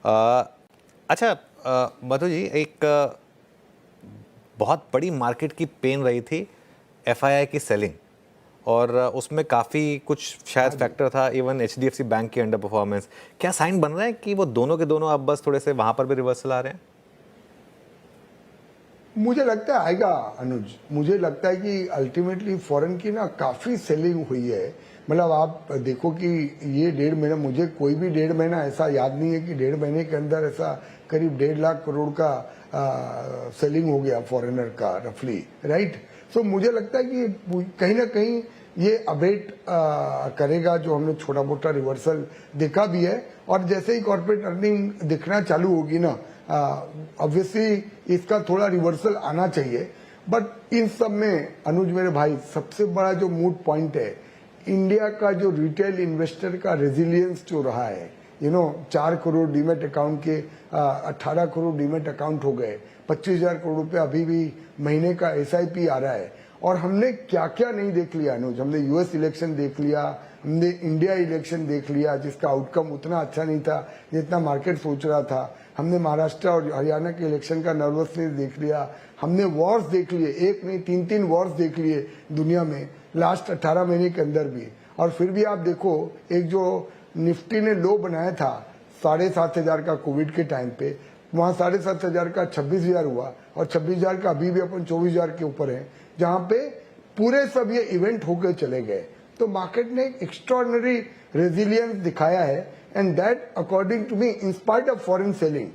अच्छा मधु जी, एक बहुत बड़ी मार्केट की पेन रही थी एफआईआई की सेलिंग, और उसमें काफ़ी कुछ शायद फैक्टर था, इवन एचडीएफसी बैंक की अंडर परफॉर्मेंस। क्या साइन बन रहा है कि वो दोनों के दोनों अब बस थोड़े से वहां पर भी रिवर्सल आ रहे हैं? मुझे लगता है आएगा अनुज। मुझे लगता है कि अल्टीमेटली फॉरेन की ना काफी सेलिंग हुई है। मतलब आप देखो कि ये 1.5 महीना, मुझे कोई भी 1.5 महीना ऐसा याद नहीं है कि 1.5 महीने के अंदर ऐसा करीब 1.5 लाख करोड़ का सेलिंग हो गया फॉरेनर का रफली, राइट। सो मुझे लगता है कि कहीं ना कहीं ये अबेट करेगा, जो हमने छोटा मोटा रिवर्सल देखा भी है। और जैसे ही कॉर्पोरेट अर्निंग दिखना चालू होगी ना, ऑब्वियसली इसका थोड़ा रिवर्सल आना चाहिए। बट इन सब में अनुज मेरे भाई, सबसे बड़ा जो मूड पॉइंट है, इंडिया का जो रिटेल इन्वेस्टर का रेजिलियंस जो रहा है, 4 करोड़ डीमेट अकाउंट के 18 करोड़ डीमेट अकाउंट हो गए, 25,000 करोड़ रुपए अभी भी महीने का एसआईपी आ रहा है। और हमने क्या क्या नहीं देख लिया अनुज। हमने यूएस इलेक्शन देख लिया, हमने इंडिया इलेक्शन देख लिया जिसका आउटकम उतना अच्छा नहीं था जितना मार्केट सोच रहा था। हमने महाराष्ट्र और हरियाणा के इलेक्शन का नर्वसनेस देख लिया। हमने वॉर्स देख लिए, एक नहीं 3 वॉर्स देख लिए दुनिया में लास्ट 18 महीने के अंदर भी। और फिर भी आप देखो, एक जो निफ्टी ने लो बनाया था 7,500 का कोविड के टाइम पे, वहां 7,500 का 26,000 हुआ, और 26,000 का अभी भी अपन 24,000 के ऊपर है, जहां पे पूरे सब ये इवेंट होकर चले गए। तो मार्केट ने एक एक्स्ट्रॉर्डिनरी रेजिलियंस दिखाया है, and that according to me in spite of foreign selling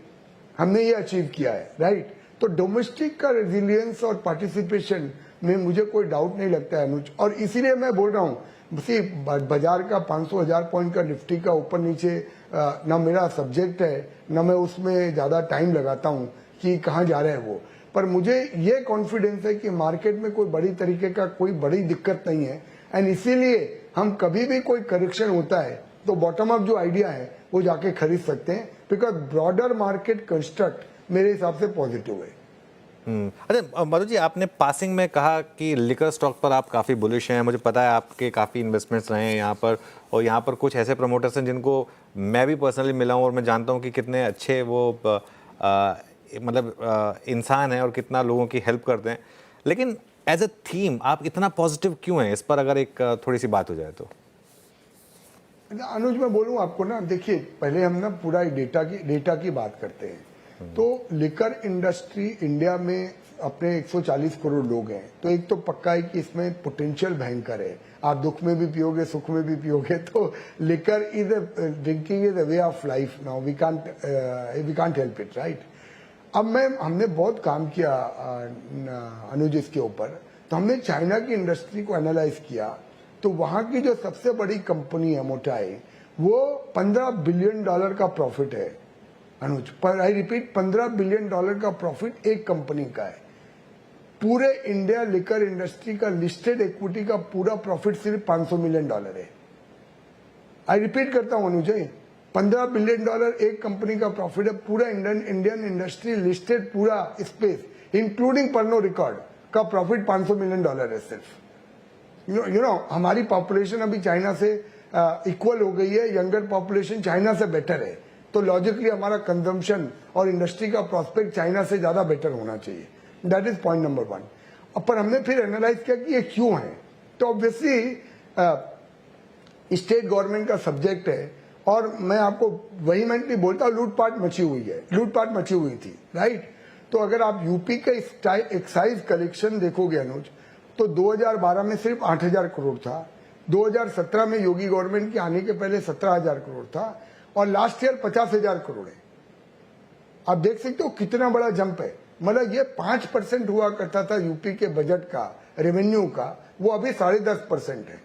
हमने ये अचीव किया है, राइट। तो डोमेस्टिक का रेजिलियंस और पार्टिसिपेशन में मुझे कोई डाउट नहीं लगता है अनुज। और इसीलिए मैं बोल रहा हूँ, बाजार का 500,000 पॉइंट का निफ्टी का ऊपर नीचे ना मेरा सब्जेक्ट है, ना मैं उसमें ज्यादा टाइम लगाता हूँ कि कहाँ जा रहे हैं वो। पर मुझे ये कॉन्फिडेंस है कि मार्केट में कोई बड़ी तरीके का कोई बड़ी दिक्कत नहीं है। एंड इसीलिए हम कभी भी कोई करेक्शन होता है तो बॉटम अप जो आइडिया है वो जाके खरीद सकते हैं, बिकॉज ब्रॉडर मार्केट कंस्ट्रक्ट मेरे हिसाब से पॉजिटिव है। अच्छा मधु जी, आपने पासिंग में कहा कि लिकर स्टॉक पर आप काफ़ी बुलिश हैं। मुझे पता है आपके काफ़ी इन्वेस्टमेंट्स रहे हैं यहाँ पर, और यहाँ पर कुछ ऐसे प्रमोटर्स हैं जिनको मैं भी पर्सनली मिला हूँ, और मैं जानता हूँ कि कितने अच्छे वो इंसान है और कितना लोगों की हेल्प करते हैं। लेकिन एज अ थीम आप इतना पॉजिटिव क्यों हैं? इस पर अगर एक थोड़ी सी बात हो जाए तो। अनुज मैं बोलूं आपको ना, देखिए पहले हम ना पूरा डेटा की बात करते हैं। तो लिकर इंडस्ट्री इंडिया में अपने 140 करोड़ लोग हैं, तो एक तो पक्का है कि इसमें पोटेंशियल भयंकर है। आप दुख में भी पियोगे, सुख में भी पियोगे। तो liquor is drinking is a way of life now, we can't help it, right. अब हमने बहुत काम किया अनुज इसके ऊपर। तो हमने चाइना की इंडस्ट्री को एनालाइज किया, तो वहां की जो सबसे बड़ी कंपनी है मोटाई, वो $15 बिलियन का प्रॉफिट है अनुज। पर आई रिपीट, $15 बिलियन का प्रॉफिट एक कंपनी का है। पूरे इंडिया लिकर इंडस्ट्री का लिस्टेड इक्विटी का पूरा प्रॉफिट सिर्फ $500 मिलियन है। आई रिपीट करता हूं अनुज, $15 बिलियन एक कंपनी का प्रॉफिट है। पूरा इंडियन इंडस्ट्री लिस्टेड पूरा स्पेस इंक्लूडिंग परनो रिकॉर्ड का प्रॉफिट $500 मिलियन है सिर्फ। हमारी पॉपुलेशन अभी चाइना से इक्वल हो गई है, यंगर पॉपुलेशन चाइना से बेटर है। तो लॉजिकली हमारा कंजम्पशन और इंडस्ट्री का प्रोस्पेक्ट चाइना से ज्यादा बेटर होना चाहिए। That is point number 1। पर हमने फिर एनालाइज किया कि ये क्यों है। तो ऑब्वियसली स्टेट गवर्नमेंट का सब्जेक्ट है, और मैं आपको वही मेंटली बोलता हूँ, लूटपाट मची हुई है, लूटपाट मची हुई थी, राइट। तो अगर आप यूपी का एक्साइज कलेक्शन देखोगे अनुज, तो 2012 में सिर्फ 8,000 करोड़ था, 2017 में योगी गवर्नमेंट के आने के पहले 17,000 करोड़ था, और लास्ट ईयर 50,000 करोड़ है। आप देख सकते हो कितना बड़ा जंप है। मतलब ये 5% हुआ करता था यूपी के बजट का रेवेन्यू का, वो अभी 10.5% है।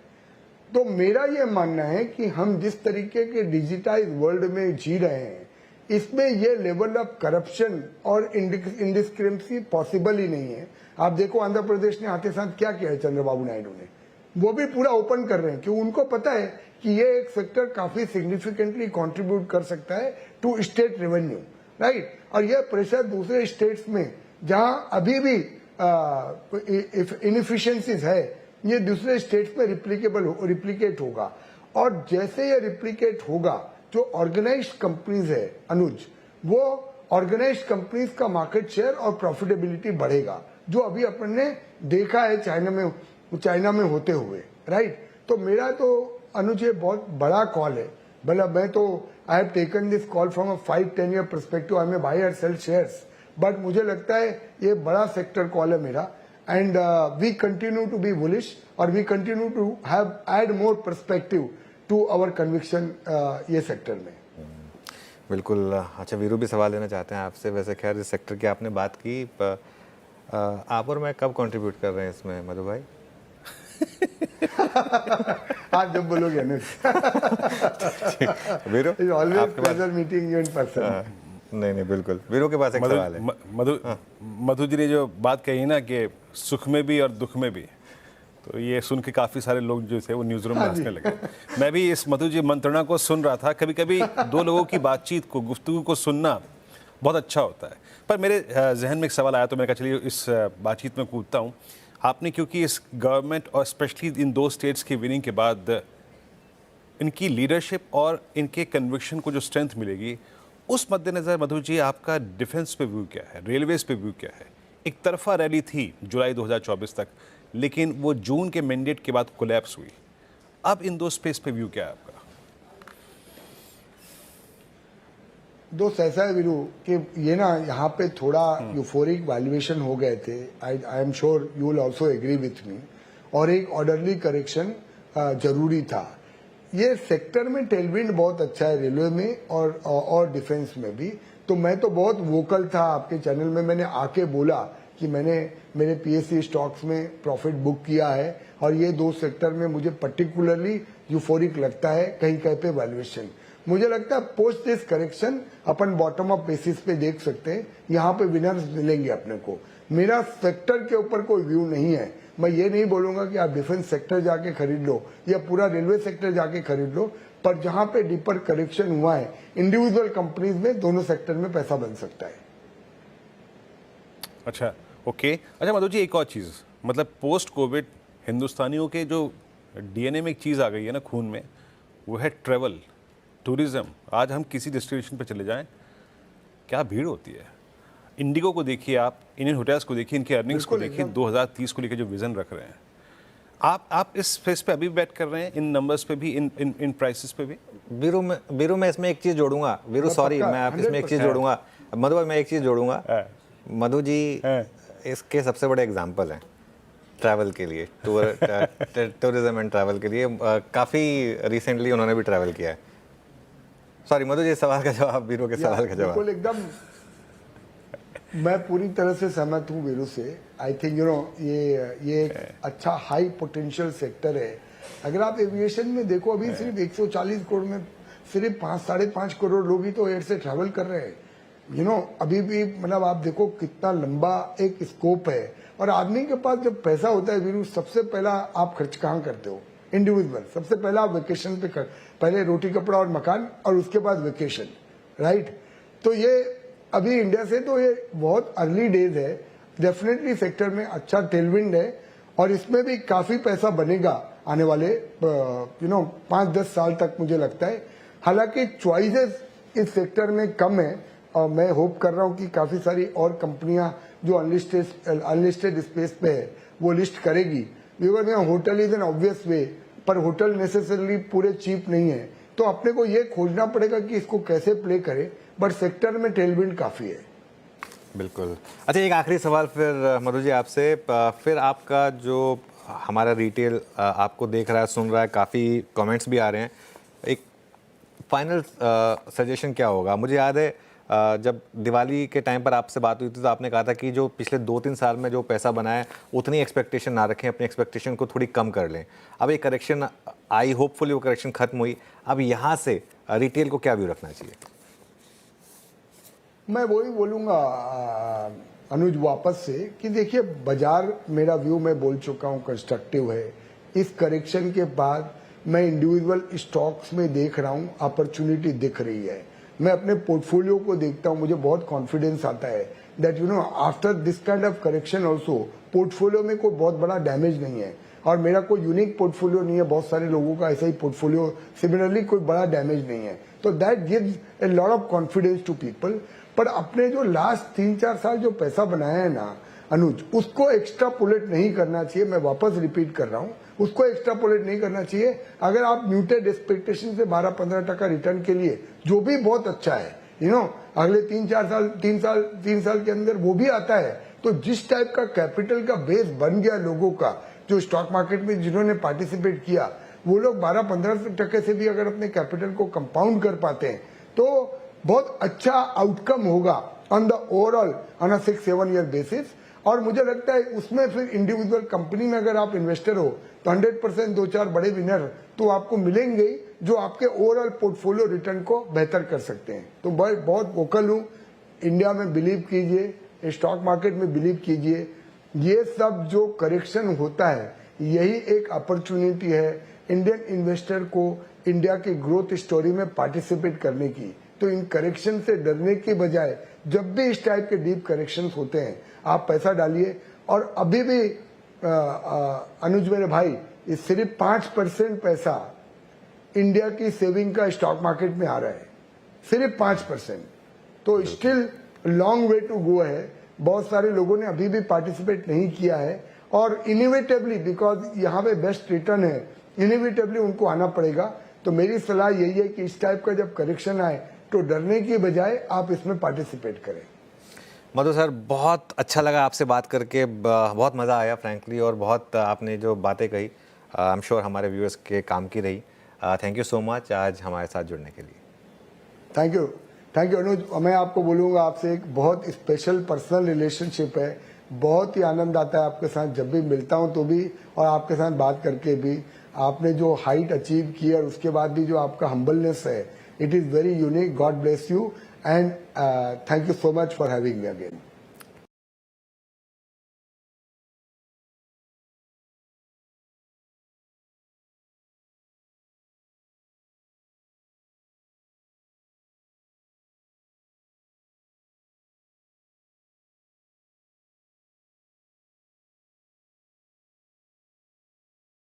तो मेरा ये मानना है कि हम जिस तरीके के डिजिटाइज वर्ल्ड में जी रहे हैं, इसमें ये लेवल ऑफ करप्शन और इंडिस्क्रिपेंसी पॉसिबल ही नहीं है। आप देखो आंध्र प्रदेश ने आते साथ क्या किया है चंद्रबाबू नायडू ने, वो भी पूरा ओपन कर रहे हैं कि उनको पता है कि ये एक सेक्टर काफी सिग्निफिकेंटली कंट्रीब्यूट कर सकता है टू स्टेट रेवेन्यू, राइट। और ये प्रेशर दूसरे स्टेट्स में जहां अभी भी इनएफिशिएंसीज है, ये दूसरे स्टेट्स में रिप्लिकेट होगा। और जैसे ये रिप्लिकेट होगा, जो ऑर्गेनाइज्ड कंपनीज है अनुज, वो ऑर्गेनाइज्ड कंपनीज का मार्केट शेयर और प्रॉफिटेबिलिटी बढ़ेगा, जो अभी अपन ने देखा है चाइना में होते हुए, राइट। तो मेरा तो अनुज ये बहुत बड़ा कॉल है। मतलब मैं तो I have taken this call from a 5-10 year perspective. I may buy और सेल शेयर्स, बट मुझे लगता है ये बड़ा सेक्टर कॉल है मेरा। And we continue to be bullish और we continue to have add more perspective to our conviction ये सेक्टर में। बिल्कुल। अच्छा, वीरू भी सवाल लेना चाहते हैं आपसे। वैसे खैर इस सेक्टर की आपने बात की, आप और मैं कब कंट्रीब्यूट कर रहे हैं इसमें मधु भाई? आप जब बोलोगे Anuj. Veeru, it's always pleasure meeting you in person. नहीं बिल्कुल। वीरू के पास एक सवाल है। मधु जी ने जो बात कही ना कि सुख में भी और दुख में भी, तो ये सुन के काफ़ी सारे लोग जो थे वो न्यूज़ रूम में हंसने लगे। मैं भी इस मधु जी मंत्रणा को सुन रहा था। कभी कभी दो लोगों की बातचीत को, गुफ्तगू को सुनना बहुत अच्छा होता है। पर मेरे जहन में एक सवाल आया, तो मैंने कहा चलिए इस बातचीत में कूदता हूँ। आपने क्योंकि इस गवर्नमेंट और स्पेशली इन 2 स्टेट्स की विनिंग के बाद इनकी लीडरशिप और इनके कन्विक्शन को जो स्ट्रेंथ मिलेगी, उस मद्देनज़र मधु जी आपका डिफेंस पे व्यू क्या है, रेलवेज पे व्यू क्या है? एक तरफा रैली थी जुलाई 2024 तक, लेकिन वो जून के मैंडेट के बाद कोलैप्स हुई। अब इन 2 स्पेस पे व्यू क्या है आपका? दोस्त ऐसा है वीरू कि ये ना यहाँ पे थोड़ा यूफोरिक वैल्यूएशन हो गए थे। I am sure you will also agree with me. और एक ऑर्डरली करेक्शन जरूरी था। ये सेक्टर में टेलविंड बहुत अच्छा है, रेलवे में और डिफेंस में भी। तो मैं तो बहुत वोकल था आपके चैनल में। मैंने आके बोला कि मैंने मेरे पीएससी स्टॉक्स में प्रॉफिट बुक किया है और ये 2 सेक्टर में मुझे पर्टिकुलरली यूफोरिक लगता है। कहीं कहीं पे वैल्यूएशन मुझे लगता है post this correction upon bottom up basis पे देख सकते हैं। यहाँ पे विनर्स मिलेंगे अपने को। मेरा सेक्टर के ऊपर कोई व्यू नहीं है। मैं ये नहीं बोलूंगा कि आप डिफेंस सेक्टर जाके खरीद लो या पूरा रेलवे सेक्टर जाके खरीद लो, पर जहां पे डीपर करेक्शन हुआ है इंडिविजुअल कंपनीज में, दोनों सेक्टर में पैसा बन सकता है। अच्छा, ओके। अच्छा मधु जी, एक और चीज़, मतलब पोस्ट कोविड हिंदुस्तानियों के जो डीएनए में एक चीज़ आ गई है ना, खून में, वो है ट्रैवल, टूरिज्म। आज हम किसी डेस्टिनेशन पे चले जाएं, क्या भीड़ होती है। इंडिगो को देखिए, आप इंडियन होटल्स को देखिए, इनके अर्निंग्स को देखिए, 2030 को लेकर जो विजन रख रहे हैं। आप इस स्पेस पे अभी बैट कर रहे हैं, इन नंबर्स पे भी, इन प्राइसेस पे भी। वीरू मैं इसमें एक चीज़ जोड़ूंगा। वीरू सॉरी, मैं आप इसमें एक चीज़ जोड़ूंगा। मधु भाई, मैं एक चीज़ जोड़ूंगा। मधु जी इसके सबसे बड़े एग्जाम्पल हैं ट्रैवल के लिए, टूरिज्म एंड ट्रैवल के लिए। काफ़ी रिसेंटली उन्होंने भी ट्रैवल किया है। सॉरी मधु जी, सवाल का जवाब, वीरू के सवाल का जवाब। बिल्कुल, एकदम मैं पूरी तरह से सहमत हूँ वीरू से। आई थिंक ये एक अच्छा हाई पोटेंशियल सेक्टर है। अगर आप एविएशन में देखो, अभी सिर्फ 140 करोड़ में सिर्फ 5-5.5 करोड़ लोग ही तो एयर से ट्रैवल कर रहे हैं। अभी भी मतलब आप देखो कितना लंबा एक स्कोप है। और आदमी के पास जब पैसा होता है वीरू, सबसे पहला आप खर्च कहाँ करते हो? इंडिविजुअल सबसे पहला आप वेकेशन पे पहले रोटी कपड़ा और मकान, और उसके बाद वेकेशन, राइट। तो ये अभी इंडिया से तो ये बहुत अर्ली डेज है। डेफिनेटली सेक्टर में अच्छा टेलविंड है और इसमें भी काफी पैसा बनेगा आने वाले 5-10 साल तक, मुझे लगता है। हालांकि चॉइसेस इस सेक्टर में कम है और मैं होप कर रहा हूं कि काफी सारी और कंपनियां जो अनलिस्टेड स्पेस पे है वो लिस्ट करेगी। होटल इज एन ऑब्वियस वे, पर होटल नेसेसरली पूरे चीप नहीं है। तो अपने को ये खोजना पड़ेगा कि इसको कैसे प्ले करें, बट सेक्टर में टेलविंड काफी है। बिल्कुल। अच्छा, एक आखिरी सवाल फिर मधु जी आपसे। फिर आपका जो हमारा रिटेल आपको देख रहा है, सुन रहा है, काफ़ी कमेंट्स भी आ रहे हैं, एक फाइनल सजेशन क्या होगा? मुझे याद है जब दिवाली के टाइम पर आपसे बात हुई थी तो आपने कहा था कि जो पिछले 2-3 साल में जो पैसा बना है उतनी एक्सपेक्टेशन ना रखें, अपनी एक्सपेक्टेशन को थोड़ी कम कर लें। अब एक करेक्शन आई, होपफुली वो करेक्शन खत्म हुई। अब यहाँ से रिटेल को क्या व्यू रखना चाहिए? मैं वही बोलूंगा अनुज वापस से कि देखिए, बाजार, मेरा व्यू मैं बोल चुका हूं, कंस्ट्रक्टिव है। इस करेक्शन के बाद मैं इंडिविजुअल स्टॉक्स में देख रहा हूं अपॉर्चुनिटी दिख रही है। मैं अपने पोर्टफोलियो को देखता हूं, मुझे बहुत कॉन्फिडेंस आता है that after this kind of correction also portfolio में कोई बहुत बड़ा डैमेज नहीं है। और मेरा कोई यूनिक पोर्टफोलियो नहीं है, बहुत सारे लोगों का ऐसा ही पोर्टफोलियो, सिमिलरली कोई बड़ा डैमेज नहीं है, तो that gives a lot of confidence to people. पर अपने जो लास्ट 3-4 साल जो पैसा बनाया है ना अनुज, उसको एक्स्ट्रापोलेट नहीं करना चाहिए। मैं वापस रिपीट कर रहा हूं, उसको एक्स्ट्रापोलेट नहीं करना चाहिए। अगर आप म्यूटेड एक्सपेक्टेशन से 12-15% रिटर्न के लिए, जो भी बहुत अच्छा है, अगले 3 साल के अंदर वो भी आता है, तो जिस टाइप का कैपिटल का बेस बन गया लोगों का, जो स्टॉक मार्केट में जिन्होंने पार्टिसिपेट किया, वो लोग 12-15% से भी अगर अपने कैपिटल को कंपाउंड कर पाते हैं तो बहुत अच्छा आउटकम होगा on the overall on a 6-7 year basis. और मुझे लगता है उसमें फिर इंडिविजुअल कंपनी में अगर आप इन्वेस्टर हो तो 100% 2-4 बड़े विनर तो आपको मिलेंगे जो आपके ओवरऑल पोर्टफोलियो रिटर्न को बेहतर कर सकते हैं। तो बहुत वोकल हूं, इंडिया में बिलीव कीजिए, स्टॉक मार्केट में बिलीव कीजिए। ये सब जो करेक्शन होता है यही एक अपॉर्चुनिटी है इंडियन इन्वेस्टर को इंडिया की ग्रोथ स्टोरी में पार्टिसिपेट करने की। तो इन करेक्शन से डरने के बजाय जब भी इस टाइप के डीप करेक्शंस होते हैं आप पैसा डालिए। और अभी भी अनुज मेरे भाई, ये सिर्फ 5% पैसा इंडिया की सेविंग का स्टॉक मार्केट में आ रहा है, सिर्फ 5%। तो still long way to go है। बहुत सारे लोगों ने अभी भी पार्टिसिपेट नहीं किया है और इनोवेटिवली, बिकॉज यहाँ पे बेस्ट रिटर्न है, इनोवेटिवली उनको आना पड़ेगा। तो मेरी सलाह यही है कि इस टाइप का जब करेक्शन आए तो डरने की बजाय आप इसमें पार्टिसिपेट करें। मधु सर, बहुत अच्छा लगा आपसे बात करके, बहुत मज़ा आया फ्रैंकली, और बहुत आपने जो बातें कही आई एम श्योर हमारे व्यूअर्स के काम की रही। थैंक यू सो मच आज हमारे साथ जुड़ने के लिए। थैंक यू अनुज। मैं आपको बोलूँगा, आपसे एक बहुत स्पेशल पर्सनल रिलेशनशिप है। बहुत ही आनंद आता है आपके साथ जब भी मिलता हूँ तो भी, और आपके साथ बात करके भी। आपने जो हाइट अचीव की और उसके बाद भी जो आपका हम्बलनेस है, it is very unique. God bless you and thank you so much for having me again.